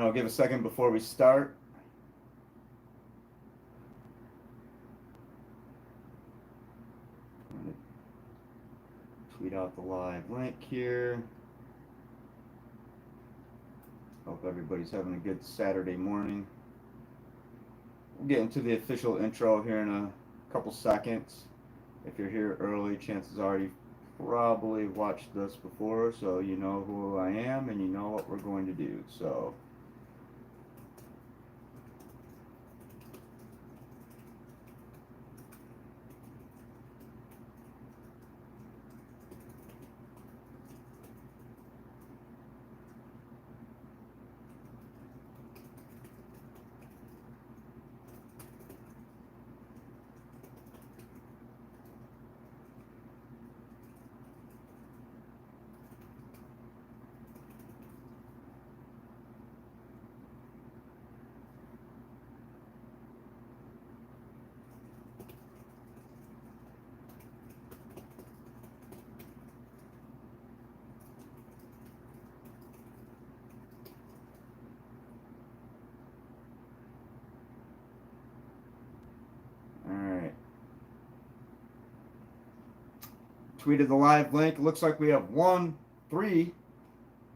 I'll give a second before we start. Tweet out the live link here. Hope everybody's having a good Saturday morning. We'll get into the official intro here in a couple seconds. If you're here early, chances are you've probably watched this before, so you know who I am and you know what we're going to do. So tweeted the live link. It looks like we have 3.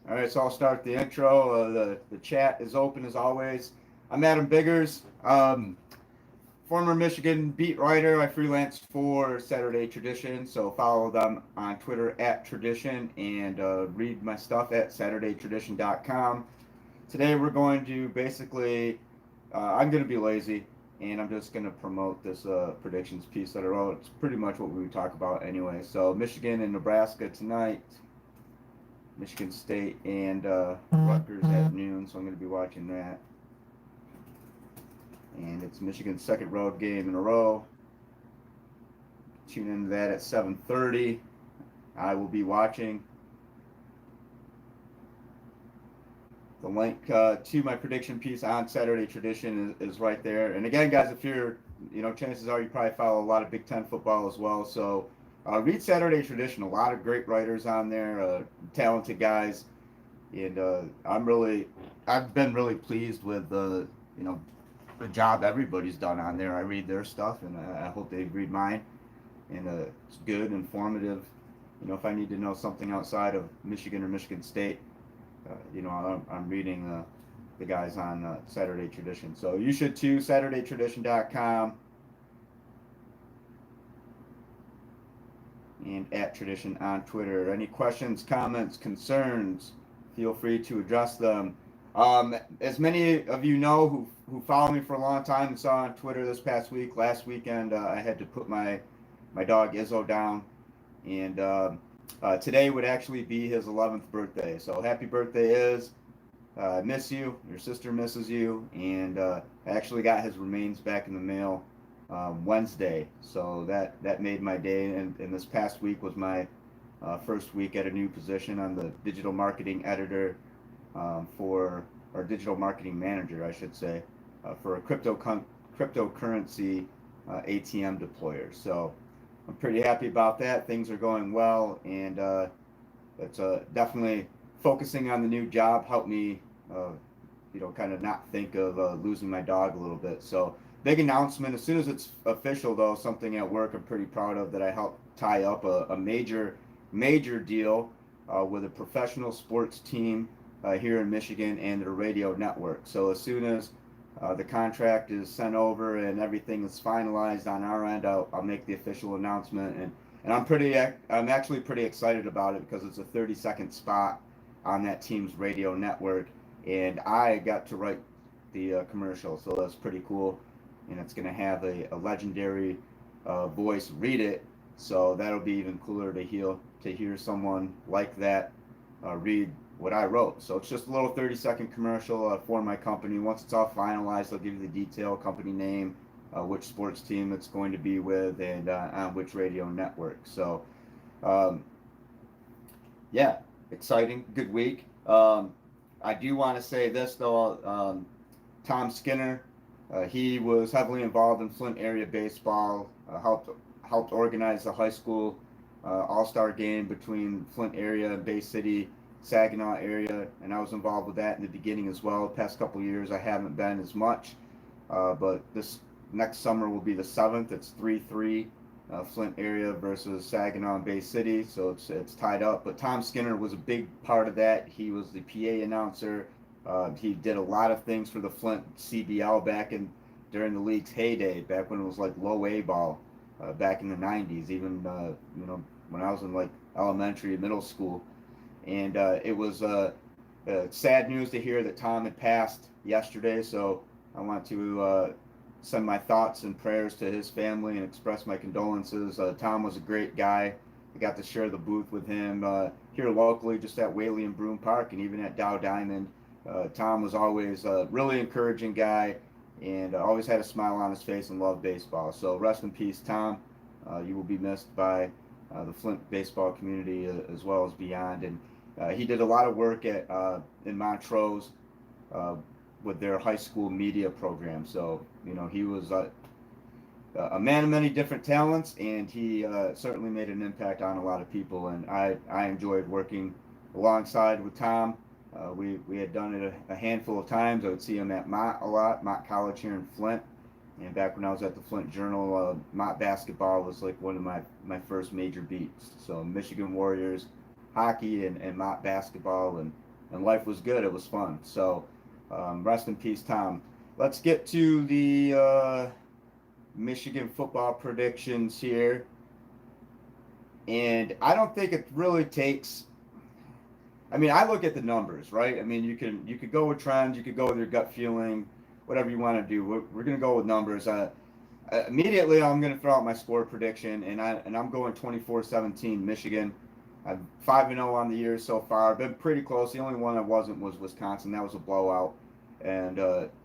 All right, so I'll start the intro. The chat is open as always. I'm Adam Biggers, former Michigan beat writer. I freelance for Saturday Tradition, so follow them on Twitter at Tradition and read my stuff at SaturdayTradition.com. Today we're going to basically, I'm going to be lazy, and I'm just going to promote this predictions piece that I wrote. It's pretty much what we would talk about anyway. So Michigan and Nebraska tonight. Michigan State and Rutgers at noon, so I'm going to be watching that. And it's Michigan's second road game in a row. Tune into that at 7:30. I will be watching. The link to my prediction piece on Saturday Tradition is right there. And again, guys, if you're, chances are you probably follow a lot of Big Ten football as well. So read Saturday Tradition. A lot of great writers on there, talented guys. And I've been really pleased with the job everybody's done on there. I read their stuff, and I hope they read mine. And it's good, informative. If I need to know something outside of Michigan or Michigan State, I'm reading the guys on Saturday Tradition. So you should too, SaturdayTradition.com and at Tradition on Twitter. Any questions, comments, concerns, feel free to address them. As many of you know who follow me for a long time and saw on Twitter this past week, last weekend, I had to put my dog Izzo down, and today would actually be his 11th birthday. So happy birthday, Izz. I miss you. Your sister misses you. And I actually got his remains back in the mail Wednesday. So that made my day. And this past week was my first week at a new position. I'm the digital marketing editor or digital marketing manager, I should say, for a cryptocurrency ATM deployer. So I'm pretty happy about that. Things are going well, and it's definitely focusing on the new job helped me, kind of not think of losing my dog a little bit. So big announcement. As soon as it's official, though, something at work I'm pretty proud of, that I helped tie up a major deal with a professional sports team here in Michigan and their radio network. So as soon as the contract is sent over and everything is finalized on our end, I'll make the official announcement, and I'm actually pretty excited about it because it's a 30-second spot on that team's radio network, and I got to write the commercial, so that's pretty cool, and it's going to have a legendary voice read it, so that'll be even cooler to hear someone like that read what I wrote. So it's just a little 30-second commercial for my company. Once it's all finalized, I'll give you the detail, company name, which sports team it's going to be with, and on which radio network. So yeah, exciting, good week. I do want to say this though, Tom Skinner, he was heavily involved in Flint area baseball, helped organize the high school all-star game between Flint area and Bay City Saginaw area, and I was involved with that in the beginning as well. The past couple of years, I haven't been as much, but this next summer will be the 7th. It's 3-3, Flint area versus Saginaw and Bay City, so it's tied up. But Tom Skinner was a big part of that. He was the PA announcer. He did a lot of things for the Flint CBL during the league's heyday, back when it was like low A ball, back in the 90s, even when I was in like elementary, middle school. And it was sad news to hear that Tom had passed yesterday. So I want to send my thoughts and prayers to his family and express my condolences. Tom was a great guy. I got to share the booth with him here locally, just at Whaley and Broome Park, and even at Dow Diamond. Tom was always a really encouraging guy, and always had a smile on his face and loved baseball. So rest in peace, Tom. You will be missed by the Flint baseball community as well as beyond. And he did a lot of work in Montrose with their high school media program. So he was a man of many different talents, and he certainly made an impact on a lot of people. And I enjoyed working alongside with Tom. We had done it a handful of times. I would see him at Mott a lot, Mott College here in Flint. And back when I was at the Flint Journal, Mott basketball was like one of my first major beats. So Michigan Warriors, hockey, and Mott basketball, and life was good. It was fun. So rest in peace, Tom. Let's get to the Michigan football predictions here. And I don't think it really takes... I mean, I look at the numbers, right? I mean, you could go with trends, you could go with your gut feeling, whatever you want to do. We're going to go with numbers. Immediately, I'm going to throw out my score prediction, and I'm going 24-17 Michigan. I'm 5-0 on the year so far. I've been pretty close. The only one I wasn't was Wisconsin. That was a blowout. And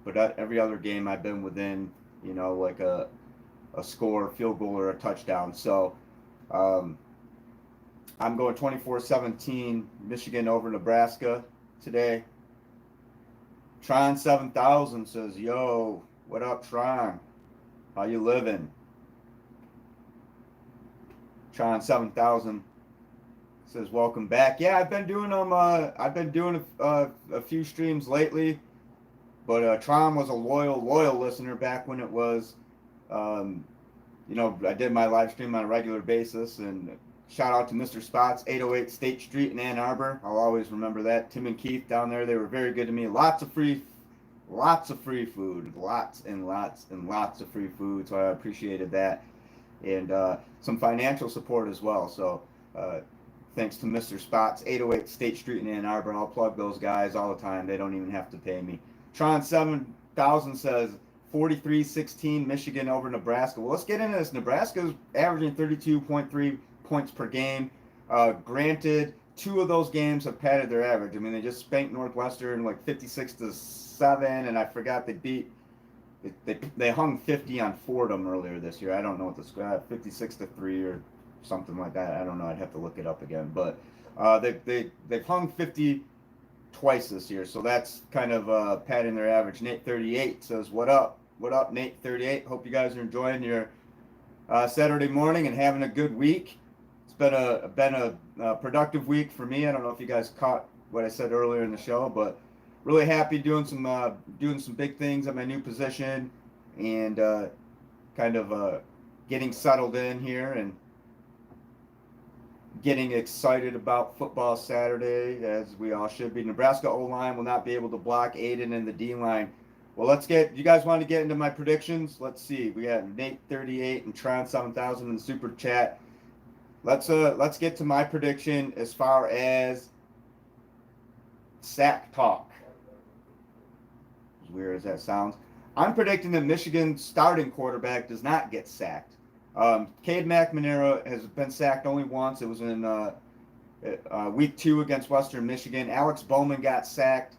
but every other game I've been within, like a score, field goal, or a touchdown. So I'm going 24-17 Michigan over Nebraska today. Tron 7000 says, "Yo, what up, Tron? How you living?" Tron 7000 says, "Welcome back." Yeah, I've been doing them. I've been doing a few streams lately, but Tron was a loyal listener back when it was. I did my live stream on a regular basis, and shout out to Mr. Spots, 808 State Street in Ann Arbor. I'll always remember that. Tim and Keith down there, they were very good to me. Lots of free food, lots and lots of free food. So I appreciated that, and some financial support as well. So thanks to Mr. Spots, 808 State Street in Ann Arbor. I'll plug those guys all the time. They don't even have to pay me. Tron 7000 says 43-16 Michigan over Nebraska. Well, let's get into this. Nebraska's averaging 32.3 points per game. Granted, 2 of those games have padded their average. I mean, they just spanked Northwestern like 56-7, and I forgot they hung 50 on Fordham earlier this year. I don't know what the score, 56-3 or something like that. I don't know. I'd have to look it up again. But they've hung 50 twice this year, so that's kind of padding their average. Nate 38 says, "What up? What up, Nate 38? Hope you guys are enjoying your Saturday morning and having a good week." Been a productive week for me. I don't know if you guys caught what I said earlier in the show, but really happy doing some big things at my new position, and kind of getting settled in here and getting excited about football Saturday, as we all should be. Nebraska O-line will not be able to block Aiden in the D-line. Well, you guys want to get into my predictions? Let's see. We got Nate 38 and Tron 7000 in the super chat. Let's get to my prediction as far as sack talk. As weird as that sounds, I'm predicting that Michigan's starting quarterback does not get sacked. Cade McNamara has been sacked only once. It was in week 2 against Western Michigan. Alex Bowman got sacked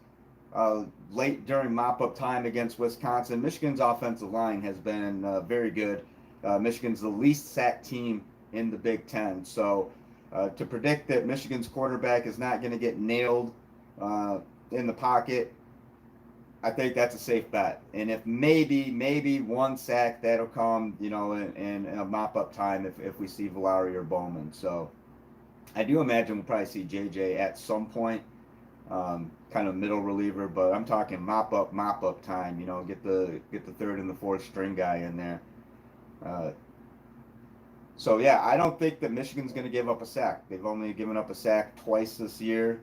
late during mop-up time against Wisconsin. Michigan's offensive line has been very good. Michigan's the least sacked team in the Big Ten. So to predict that Michigan's quarterback is not going to get nailed in the pocket, I think that's a safe bet. And if maybe one sack, that'll come, in a mop-up time if we see Valari or Bowman. So I do imagine we'll probably see JJ at some point, kind of middle reliever, but I'm talking mop up time. Get the third and the fourth string guy in there. Uh, so yeah, I don't think that Michigan's going to give up a sack. They've only given up a sack twice this year,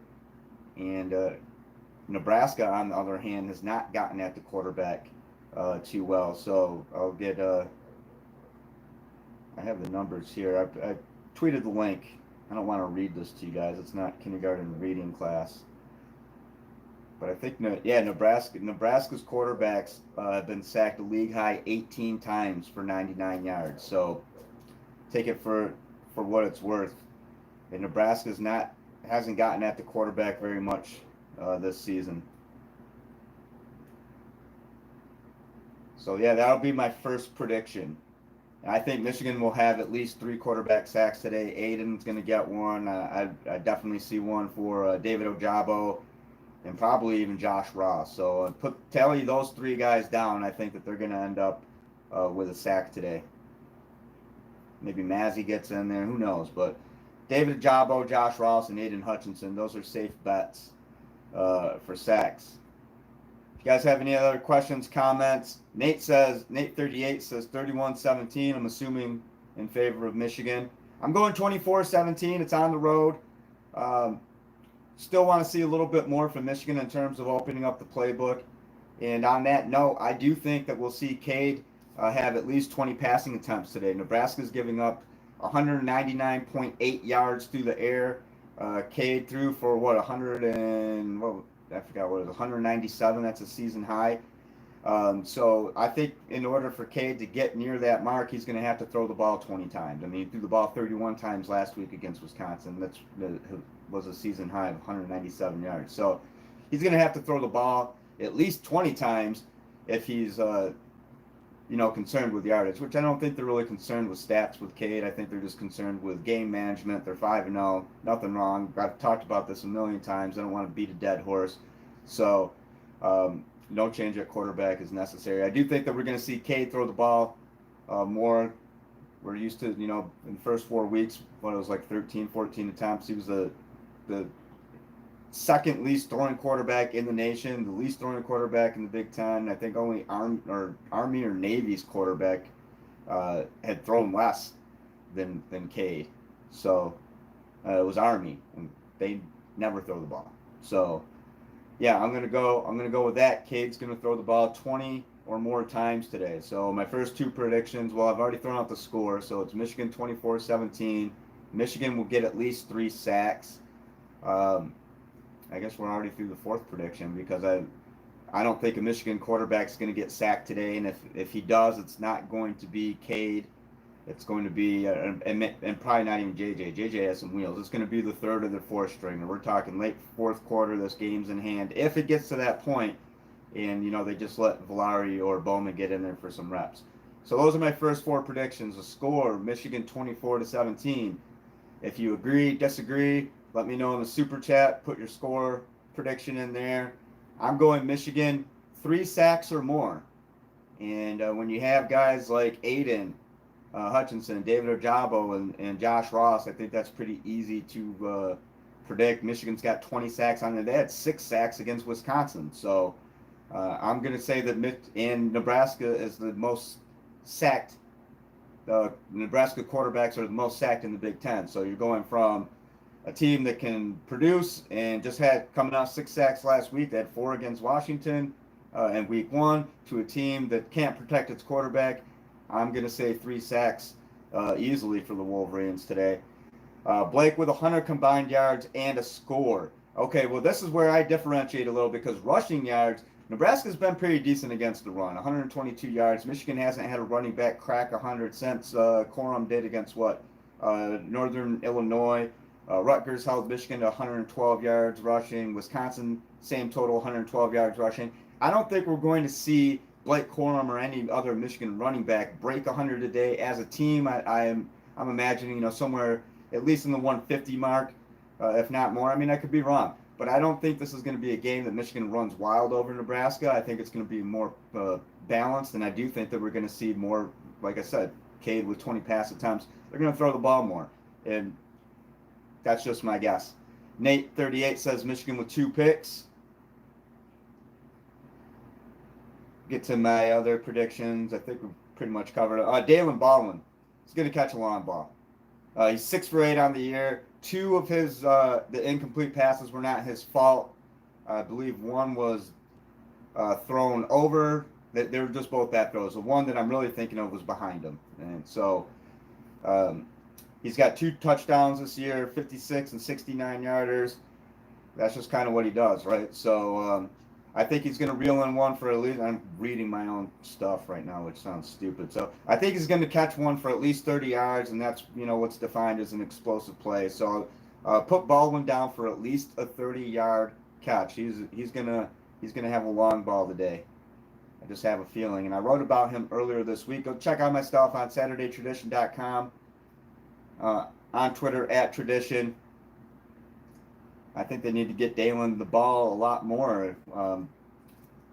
and Nebraska, on the other hand, has not gotten at the quarterback too well. So I'll get. I have the numbers here. I tweeted the link. I don't want to read this to you guys. It's not kindergarten reading class. But I think, Nebraska's quarterbacks have been sacked a league high 18 times for 99 yards. So take it for what it's worth. And Nebraska's hasn't gotten at the quarterback very much this season. So yeah, that'll be my first prediction. I think Michigan will have at least 3 quarterback sacks today. Aiden's going to get one. I definitely see one for David Ojabo and probably even Josh Ross. So tally those 3 guys down. I think that they're going to end up with a sack today. Maybe Mazzy gets in there. Who knows? But David Ojabo, Josh Ross, and Aiden Hutchinson, those are safe bets for sacks. You guys have any other questions, comments? Nate38 says 31-17. I'm assuming in favor of Michigan. I'm going 24-17. It's on the road. Still want to see a little bit more from Michigan in terms of opening up the playbook. And on that note, I do think that we'll see Cade have at least 20 passing attempts today. Nebraska's giving up 199.8 yards through the air. Cade threw for 197. That's a season high. So I think in order for Cade to get near that mark, he's going to have to throw the ball 20 times. I mean, he threw the ball 31 times last week against Wisconsin. That was a season high of 197 yards. So he's going to have to throw the ball at least 20 times if he's concerned with yardage, which I don't think they're really concerned with stats with Cade. I think they're just concerned with game management. They're 5-0, nothing wrong. I've talked about this a million times. I don't want to beat a dead horse. So no change at quarterback is necessary. I do think that we're going to see Cade throw the ball more. We're used to, in the first 4 weeks, when it was like 13, 14 attempts, he was the second least throwing quarterback in the nation, the least throwing quarterback in the Big Ten. I think only Army or Navy's quarterback had thrown less than Cade. So it was Army, and they never throw the ball. So yeah, I'm gonna go with that. Cade's gonna throw the ball 20 or more times today. So my first 2 predictions, well, I've already thrown out the score, so it's Michigan 24-17. Michigan will get at least 3 sacks. I guess we're already through the 4th prediction because I don't think a Michigan quarterback's going to get sacked today, and if he does, it's not going to be Cade. It's going to be and probably not even JJ. JJ has some wheels. It's going to be the 3rd or the 4th stringer. We're talking late 4th quarter. This game's in hand. If it gets to that point, and they just let Villari or Bowman get in there for some reps. So those are my first 4 predictions. The score: Michigan 24-17. If you agree, disagree, let me know in the super chat. Put your score prediction in there. I'm going Michigan 3 sacks or more. And when you have guys like Aiden Hutchinson, David Ojabo, and Josh Ross, I think that's pretty easy to predict. Michigan's got 20 sacks on there. They had 6 sacks against Wisconsin. So I'm going to say that Nebraska is the most sacked. Nebraska quarterbacks are the most sacked in the Big Ten. So you're going from a team that can produce and just had coming out 6 sacks last week. They had 4 against Washington in week 1 to a team that can't protect its quarterback. I'm going to say 3 sacks easily for the Wolverines today. Blake with 100 combined yards and a score. Okay, well, this is where I differentiate a little because rushing yards, Nebraska's been pretty decent against the run, 122 yards. Michigan hasn't had a running back crack 100 since Corum did against Northern Illinois. Rutgers held Michigan to 112 yards rushing. Wisconsin, same total, 112 yards rushing. I don't think we're going to see Blake Corum or any other Michigan running back break 100 a day as a team. I'm imagining somewhere at least in the 150 mark, if not more. I mean, I could be wrong, but I don't think this is going to be a game that Michigan runs wild over Nebraska. I think it's going to be more balanced, and I do think that we're going to see more, like I said, Cade with 20 pass attempts. They're going to throw the ball more, and That's just my guess. Nate38 says Michigan with 2 picks. Get to my other predictions. I think we pretty much covered it. Dalen Baldwin is going to catch a long ball. He's 6 for 8 on the year. 2 of his the incomplete passes were not his fault. I believe one was thrown over. They were just both bad throws. The one that I'm really thinking of was behind him. And so he's got 2 touchdowns this year, 56 and 69 yarders. That's just kind of what he does, right? So I think he's going to reel in one for at least, I'm reading my own stuff right now, which sounds stupid. So I think he's going to catch one for at least 30 yards, and that's, what's defined as an explosive play. So put Baldwin down for at least a 30-yard catch. He's going to have a long ball today. I just have a feeling. And I wrote about him earlier this week. Go check out my stuff on SaturdayTradition.com, on Twitter @Tradition. I think they need to get Dalen the ball a lot more.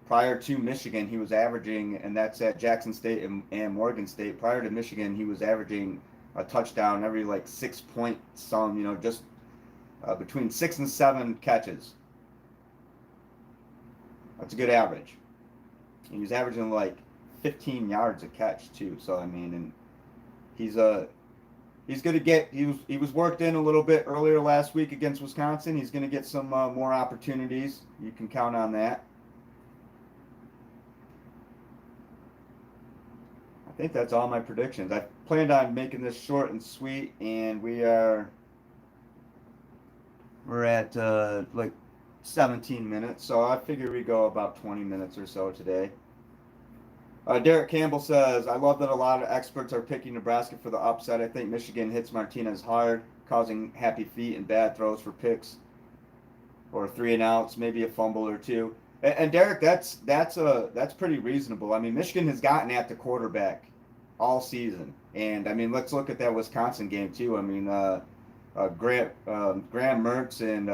Prior to Michigan, he was averaging, and that's at Jackson State and Morgan State. Prior to Michigan, he was averaging a touchdown every 6 point some, just between 6 and 7 catches. That's a good average. And he was averaging 15 yards a catch too. So and he's going to get, he was worked in a little bit earlier last week against Wisconsin. He's going to get some more opportunities. You can count on that. I think that's all my predictions. I planned on making this short and sweet, and we're at 17 minutes, so I figure we go about 20 minutes or so today. Derek Campbell says, I love that a lot of experts are picking Nebraska for the upset. I think Michigan hits Martinez hard, causing happy feet and bad throws for picks or 3 and outs, maybe a fumble or 2. And Derek, that's pretty reasonable. Michigan has gotten at the quarterback all season. And, let's look at that Wisconsin game, too. Graham Mertz and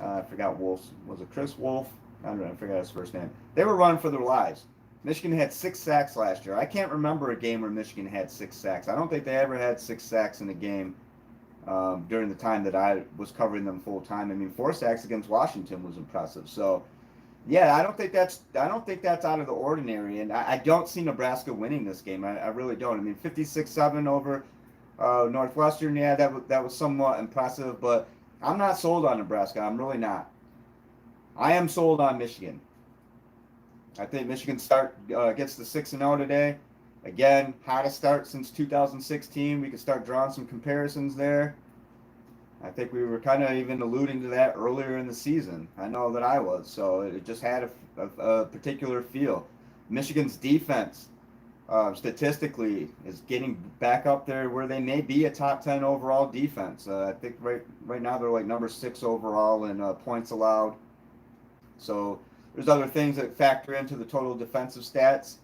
I forgot Wolf. Was it Chris Wolf? I don't know. I forgot his first name. They were running for their lives. Michigan had 6 sacks last year. I can't remember a game where Michigan had 6 sacks. I don't think they ever had 6 sacks in a game during the time that I was covering them full time. 4 sacks against Washington was impressive. So, yeah, I don't think that's out of the ordinary. And I don't see Nebraska winning this game. I really don't. 56-7 over Northwestern. Yeah, that was somewhat impressive. But I'm not sold on Nebraska. I'm really not. I am sold on Michigan. I think Michigan gets to 6-0 today. Again, hottest start since 2016. We could start drawing some comparisons there. I think we were kind of even alluding to that earlier in the season. I know that I was. So it just had a particular feel. Michigan's defense, statistically, is getting back up there where they may be a top 10 overall defense. I think right now they're number 6 overall in points allowed. So there's other things that factor into the total defensive stats.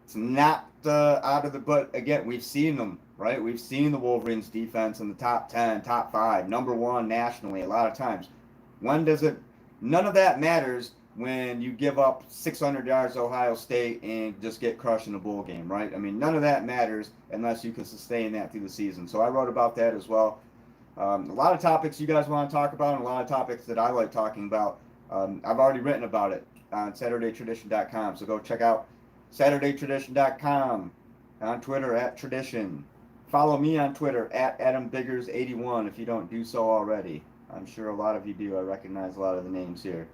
It's not out of the, but again, we've seen them, right? We've seen the Wolverines defense in the top 10, top 5, number 1 nationally a lot of times. None of that matters when you give up 600 yards to Ohio State and just get crushed in a bowl game, right? None of that matters unless you can sustain that through the season. So I wrote about that as well. A lot of topics you guys want to talk about, and a lot of topics that I like talking about. I've already written about it on SaturdayTradition.com, so go check out SaturdayTradition.com, on Twitter @Tradition. Follow me on Twitter @AdamBiggers81 if you don't do so already. I'm sure a lot of you do. I recognize a lot of the names here.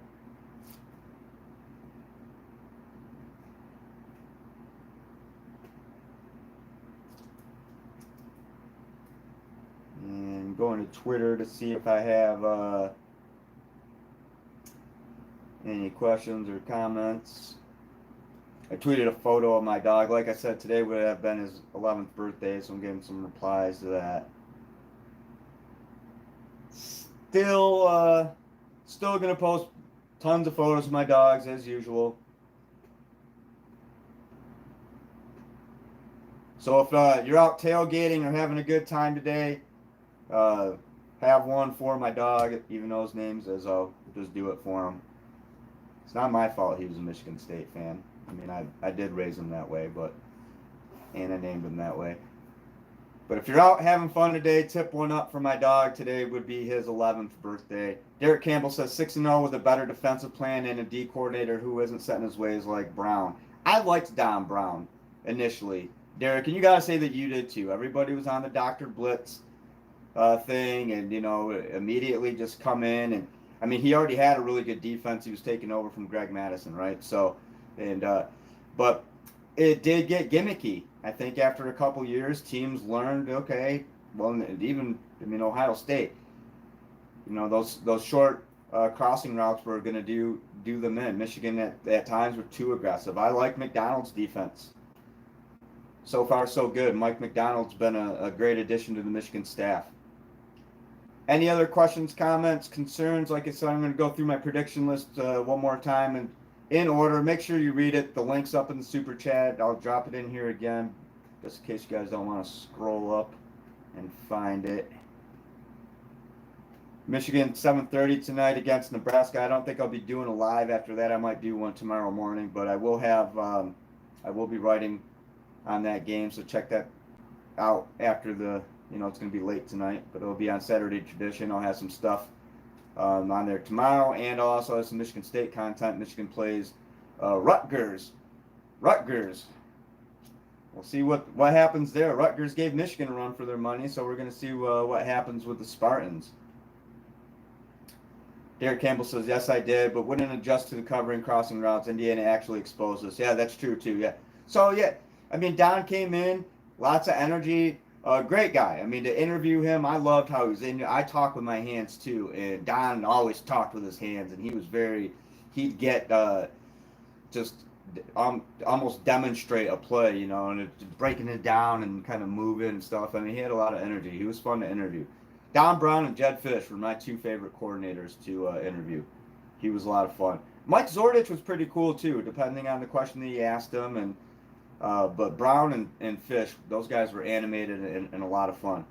And going to Twitter to see if I have any questions or comments. I tweeted a photo of my dog. Like I said, today would have been his 11th birthday, so I'm getting some replies to that. Still going to post tons of photos of my dogs as usual. So if you're out tailgating or having a good time today, have one for my dog, even though his name's Izzo. Just do it for him. It's not my fault he was a Michigan State fan. I did raise him that way, and I named him that way. But if you're out having fun today, tip one up for my dog. Today would be his 11th birthday. Derek Campbell says 6-0 with a better defensive plan and a D coordinator who isn't set in his ways like Brown. I liked Don Brown initially, Derek, and you got to say that you did too. Everybody was on the Dr. Blitz thing, and immediately just come in, and I mean, he already had a really good defense. He was taking over from Greg Madison, right? So, but it did get gimmicky. I think after a couple years, teams learned, okay, well, even Ohio State, those short crossing routes were going to do them in. Michigan at times were too aggressive. I like McDonald's defense. So far, so good. Mike McDonald's been a great addition to the Michigan staff. Any other questions, comments, concerns? Like I said, I'm going to go through my prediction list one more time and in order. Make sure you read it. The link's up in the super chat. I'll drop it in here again, just in case you guys don't want to scroll up and find it. Michigan 7:30 tonight against Nebraska. I don't think I'll be doing a live after that. I might do one tomorrow morning, but I will have I will be writing on that game, so check that out after the. It's going to be late tonight, but it'll be on Saturday Tradition. I'll have some stuff on there tomorrow, and I'll also have some Michigan State content. Michigan plays Rutgers. We'll see what happens there. Rutgers gave Michigan a run for their money, so we're going to see what happens with the Spartans. Derek Campbell says, yes, I did, but wouldn't adjust to the covering crossing routes. Indiana actually exposed us. Yeah, that's true, too, yeah. So, yeah, I mean, Don came in, lots of energy. Great guy. I mean, to interview him, I loved how he was in. I talk with my hands too, and Don always talked with his hands, and he was he'd get just almost demonstrate a play, and breaking it down and kind of moving and stuff. I mean, he had a lot of energy. He was fun to interview. Don Brown and Jed Fish were my two favorite coordinators to interview. He was a lot of fun. Mike Zordich was pretty cool too, depending on the question that you asked him, and. But Brown and Fish, those guys were animated and a lot of fun.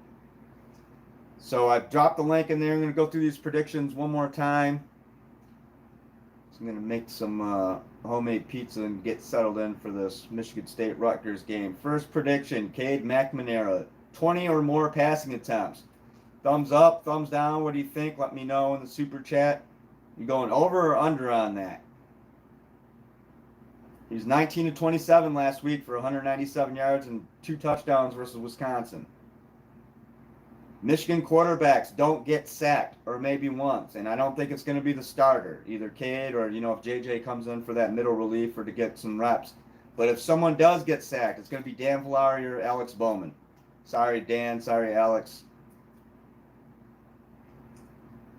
So I've dropped the link in there. I'm going to go through these predictions one more time. So I'm going to make some homemade pizza and get settled in for this Michigan State Rutgers game. First prediction, Cade McNamara, 20 or more passing attempts. Thumbs up, thumbs down. What do you think? Let me know in the super chat. You going over or under on that? He was 19-27 last week for 197 yards and 2 touchdowns versus Wisconsin. Michigan quarterbacks don't get sacked, or maybe once, and I don't think it's going to be the starter, either Cade or, if JJ comes in for that middle relief or to get some reps. But if someone does get sacked, it's going to be Dan Villari or Alex Bowman. Sorry, Dan. Sorry, Alex.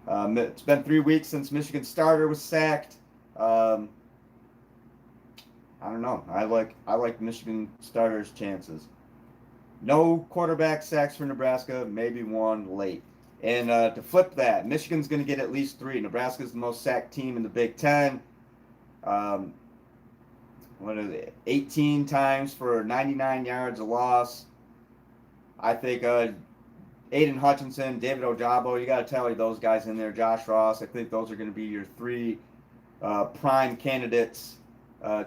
It's been 3 weeks since Michigan's starter was sacked. I don't know. I like Michigan starters' chances. No quarterback sacks for Nebraska, maybe one late. And to flip that, Michigan's going to get at least 3. Nebraska's the most sacked team in the Big Ten. 18 times for 99 yards a loss. I think Aiden Hutchinson, David Ojabo, you got to tally those guys in there. Josh Ross, I think those are going to be your 3 prime candidates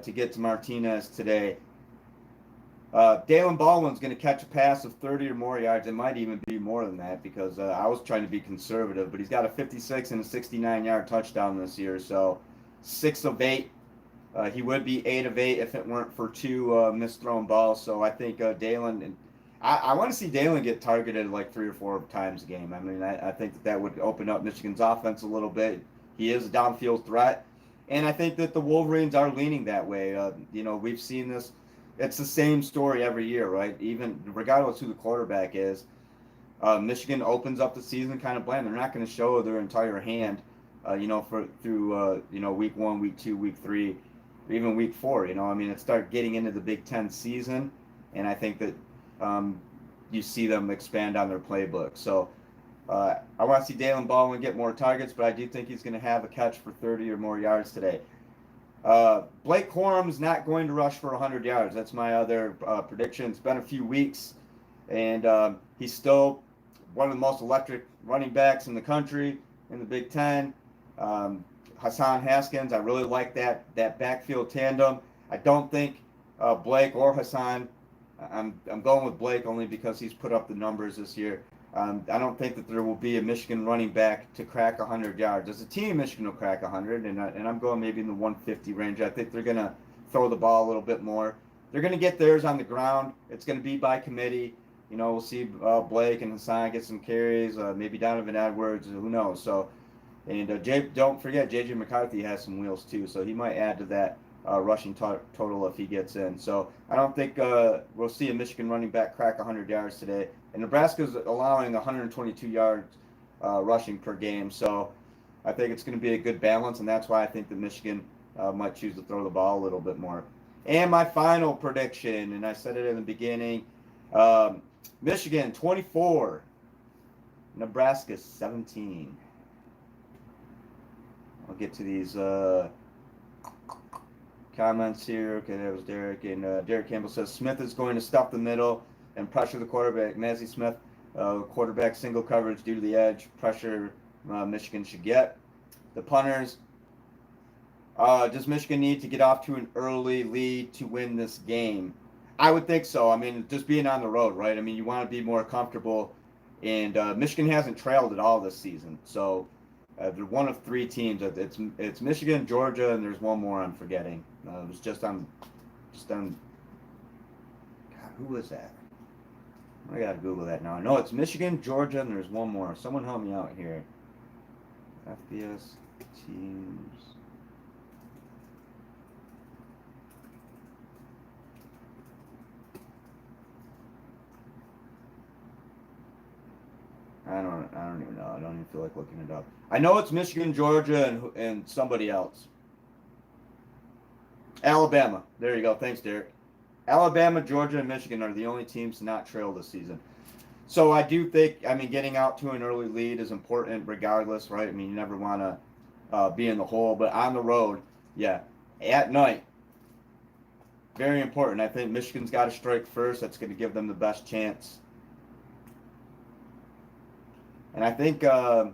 to get to Martinez today. Dalen Baldwin's going to catch a pass of 30 or more yards. It might even be more than that because I was trying to be conservative, but he's got a 56 and a 69-yard touchdown this year, so 6 of 8. He would be 8 of 8 if it weren't for 2 misthrown balls. So I think Dalen, and I want to see Dalen get targeted like 3 or 4 times a game. I mean, I think that would open up Michigan's offense a little bit. He is a downfield threat. And I think that the Wolverines are leaning that way. We've seen this. It's the same story every year, right? Even regardless who the quarterback is, Michigan opens up the season kind of bland. They're not going to show their entire hand, through week 1, week 2, week 3, or even week 4. It starts getting into the Big Ten season, and I think that you see them expand on their playbook. So. I want to see Dalen Baldwin get more targets, but I do think he's going to have a catch for 30 or more yards today. Blake Corum's not going to rush for 100 yards. That's my other prediction. It's been a few weeks, and he's still one of the most electric running backs in the country in the Big Ten. Hassan Haskins, I really like that backfield tandem. I don't think Blake or Hassan, I'm going with Blake only because he's put up the numbers this year. I don't think that there will be a Michigan running back to crack 100 yards. As a team, Michigan will crack 100, and I'm going maybe in the 150 range. I think they're going to throw the ball a little bit more. They're going to get theirs on the ground. It's going to be by committee. You know, we'll see Blake and Hassan get some carries, maybe Donovan Edwards, who knows. So, and don't forget, J.J. McCarthy has some wheels too, so he might add to that rushing total if he gets in. So I don't think we'll see a Michigan running back crack 100 yards today. And Nebraska's allowing 122 yards rushing per game. So I think it's going to be a good balance, and that's why I think that Michigan might choose to throw the ball a little bit more. And my final prediction, and I said it in the beginning, Michigan 24, Nebraska 17. I'll get to these comments here. Okay, that was Derek. And Derek Campbell says Smith is going to stuff the middle and pressure the quarterback. Mazzy Smith, quarterback single coverage due to the edge pressure Michigan should get. The punters, does Michigan need to get off to an early lead to win this game? I would think so. I mean, just being on the road, right? I mean, you want to be more comfortable. And Michigan hasn't trailed at all this season. So they're one of three teams. It's Michigan, Georgia, and there's one more I'm forgetting. It was just on. God, who was that? I gotta Google that now. No, it's Michigan, Georgia, and there's one more. Someone help me out here. FBS teams. I don't even know. I don't even feel like looking it up. I know it's Michigan, Georgia, and somebody else. Alabama. There you go. Thanks, Derek. Alabama, Georgia, and Michigan are the only teams to not trail this season. So I do think, I mean, getting out to an early lead is important regardless, right? I mean, you never want to be in the hole, but on the road, yeah, at night, very important. I think Michigan's got to strike first. That's going to give them the best chance. And I think I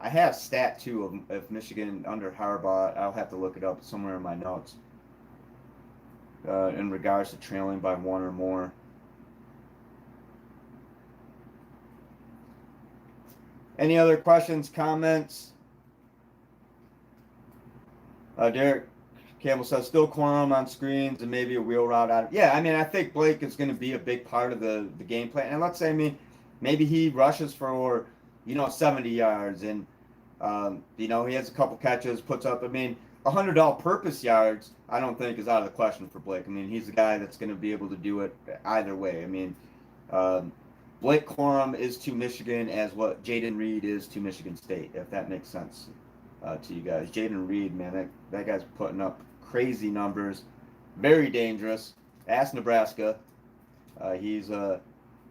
have stat too of Michigan under Harbaugh. I'll have to look it up somewhere in my notes in regards to trailing by one or more. Any other questions, comments? Derek Campbell says, still quorum on screens and maybe a wheel route out. Yeah, I mean, I think Blake is going to be a big part of the game plan. And let's say, I mean, maybe he rushes for, 70 yards and, he has a couple catches, puts up, 100 all-purpose yards, I don't think is out of the question for Blake. I mean, he's a guy that's going to be able to do it either way. I mean, Blake Corum is to Michigan as what Jayden Reed is to Michigan State, if that makes sense to you guys. Jayden Reed, man, that guy's putting up crazy numbers, very dangerous. Ask Nebraska. He's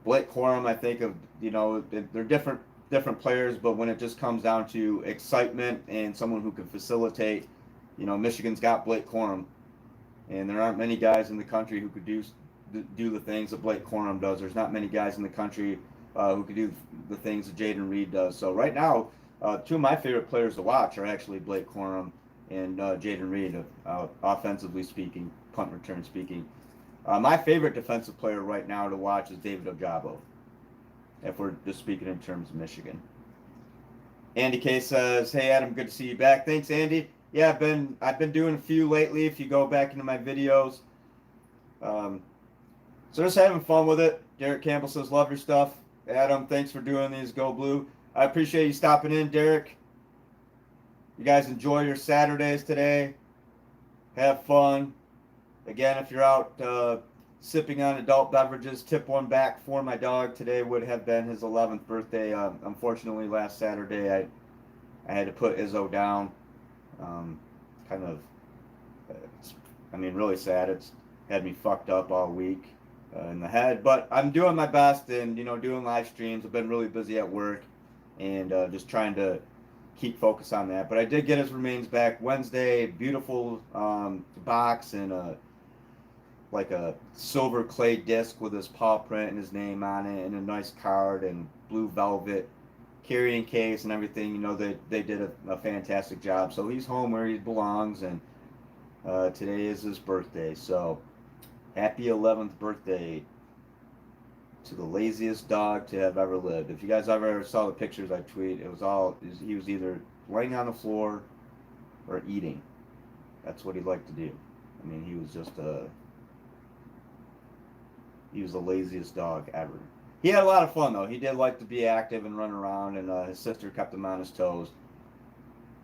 Blake Corum, I think they're different players, but when it just comes down to excitement and someone who can facilitate, Michigan's got Blake Corum, and there aren't many guys in the country who could do the things that Blake Corum does. There's not many guys in the country who could do the things that Jayden Reed does. So right now, two of my favorite players to watch are actually Blake Corum and Jayden Reed, offensively speaking, punt return speaking. My favorite defensive player right now to watch is David Ojabo, if we're just speaking in terms of Michigan. Andy K says, hey Adam, good to see you back. Thanks, Andy. Yeah, I've been doing a few lately if you go back into my videos. So just having fun with it. Derek Campbell says, love your stuff. Adam, thanks for doing these. Go Blue. I appreciate you stopping in, Derek. You guys enjoy your Saturdays today. Have fun. Again, if you're out sipping on adult beverages, tip one back for my dog. Today would have been his 11th birthday. Unfortunately, last Saturday, I had to put Izzo down. Really sad. It's had me fucked up all week in the head. But I'm doing my best and, doing live streams. I've been really busy at work and just trying to keep focus on that. But I did get his remains back Wednesday. Beautiful box and a silver clay disc with his paw print and his name on it and a nice card and blue velvet carrying case and everything. They did a fantastic job. So he's home where he belongs, and today is his birthday. So Happy 11th birthday to the laziest dog to have ever lived. If you guys ever saw the pictures I tweet, he was either laying on the floor or eating. That's what he liked to do. I mean, he was the laziest dog ever. He had a lot of fun though. He did like to be active and run around, and his sister kept him on his toes.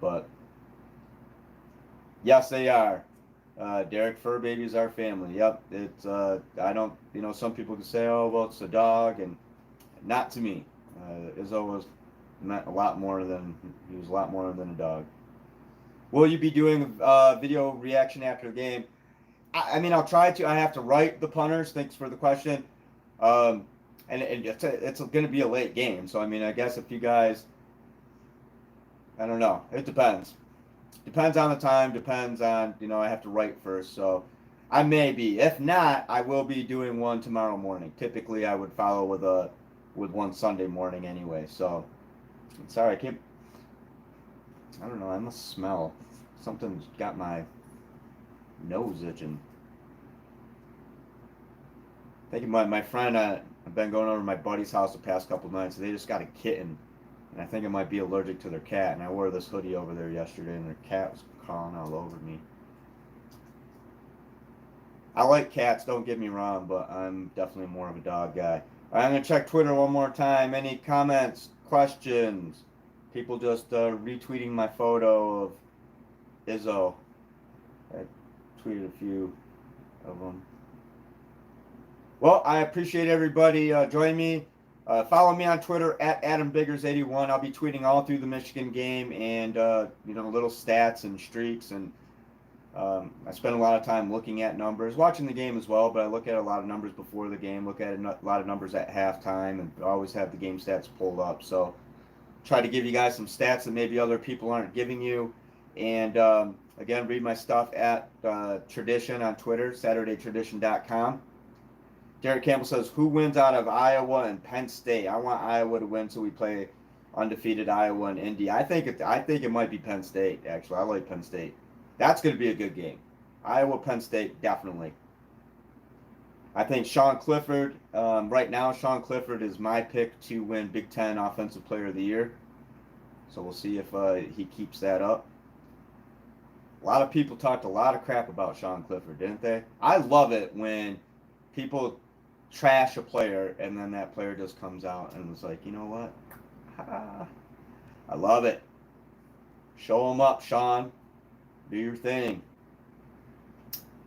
But yes, they are. Derek, fur babies are family. Yep, it's. I don't. Some people could say, "Oh, well, it's a dog," and not to me. Izzo was meant a lot more than he was a lot more than a dog. Will you be doing a video reaction after the game? I mean, I'll try to. I have to write the punters. Thanks for the question. Um, and it's going to be a late game, so I mean, I guess if you guys, I don't know. It depends. Depends on the time. Depends on I have to write first, so I may be. If not, I will be doing one tomorrow morning. Typically, I would follow with one Sunday morning anyway. So sorry, I don't know. I must smell. Something's got my nose itching. I think my friend, I've been going over to my buddy's house the past couple of nights. They just got a kitten, and I think it might be allergic to their cat. And I wore this hoodie over there yesterday, and their cat was crawling all over me. I like cats, don't get me wrong, but I'm definitely more of a dog guy. All right, I'm going to check Twitter one more time. Any comments, questions? People just retweeting my photo of Izzo. I tweeted a few of them. Well, I appreciate everybody joining me. Follow me on Twitter at AdamBiggers81. I'll be tweeting all through the Michigan game and little stats and streaks, and I spend a lot of time looking at numbers, watching the game as well. But I look at a lot of numbers before the game, look at a lot of numbers at halftime, and always have the game stats pulled up. So try to give you guys some stats that maybe other people aren't giving you. And again, read my stuff at Tradition on Twitter, SaturdayTradition.com. Derek Campbell says, who wins out of Iowa and Penn State? I want Iowa to win so we play undefeated Iowa and Indy. I think it might be Penn State, actually. I like Penn State. That's going to be a good game. Iowa, Penn State, definitely. I think Sean Clifford, right now, Sean Clifford is my pick to win Big Ten Offensive Player of the Year. So we'll see if he keeps that up. A lot of people talked a lot of crap about Sean Clifford, didn't they? I love it when people trash a player and then that player just comes out and was like, you know what? I love it. Show them up, Sean. Do your thing.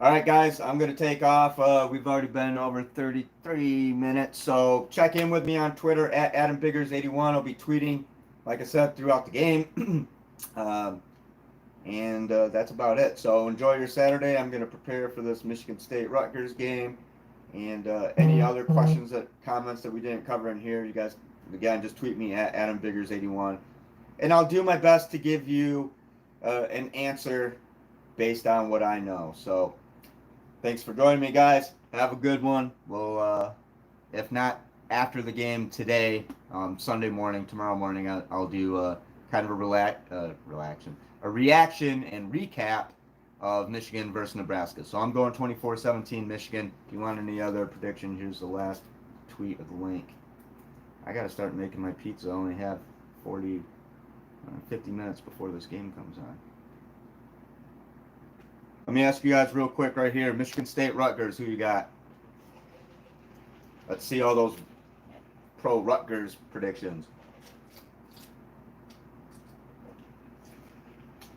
All right, guys, I'm going to take off. We've already been over 33 minutes, so check in with me on Twitter at AdamBiggers81. I'll be tweeting, like I said, throughout the game. And that's about it. So enjoy your Saturday. I'm going to prepare for this Michigan State-Rutgers game. And any other questions, comments that we didn't cover in here, you guys, again, just tweet me at AdamBiggers81. And I'll do my best to give you an answer based on what I know. So thanks for joining me, guys. Have a good one. Well, if not after the game today, Sunday morning, tomorrow morning, I'll do kind of a reaction and recap of Michigan versus Nebraska. So I'm going 24-17 Michigan. If you want any other prediction, here's the last tweet with the link. I got to start making my pizza. I only have 50 minutes before this game comes on. Let me ask you guys real quick right here. Michigan State, Rutgers, who you got? Let's see all those pro Rutgers predictions.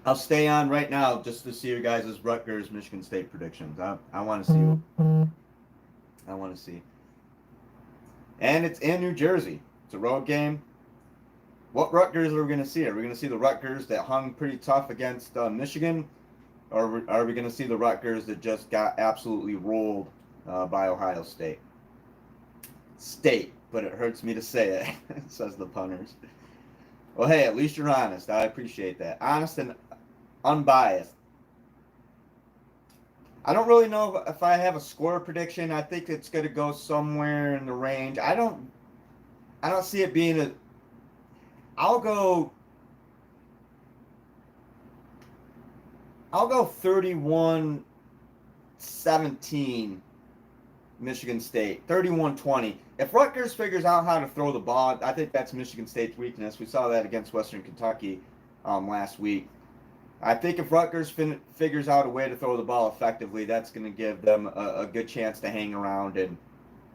I'll stay on right now just to see your guys' Rutgers Michigan State predictions. I want to see. I want to see. And it's in New Jersey. It's a road game. What Rutgers are we going to see? Are we going to see the Rutgers that hung pretty tough against Michigan? Or are we going to see the Rutgers that just got absolutely rolled by Ohio State? State, but it hurts me to say it, says the punters. Well, hey, at least you're honest. I appreciate that. Honest and unbiased. I don't really know if I have a score prediction. I think it's going to go somewhere in the range. I don't see it being a. I'll go 31-17 Michigan State, 31-20. If Rutgers figures out how to throw the ball, I think that's Michigan State's weakness. We saw that against Western Kentucky last week. I think if Rutgers figures out a way to throw the ball effectively, that's going to give them a good chance to hang around and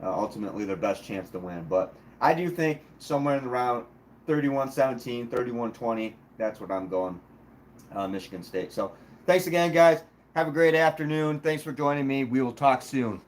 ultimately their best chance to win. But I do think somewhere in around 31-17, 31-20, that's what I'm going, Michigan State. So thanks again, guys. Have a great afternoon. Thanks for joining me. We will talk soon.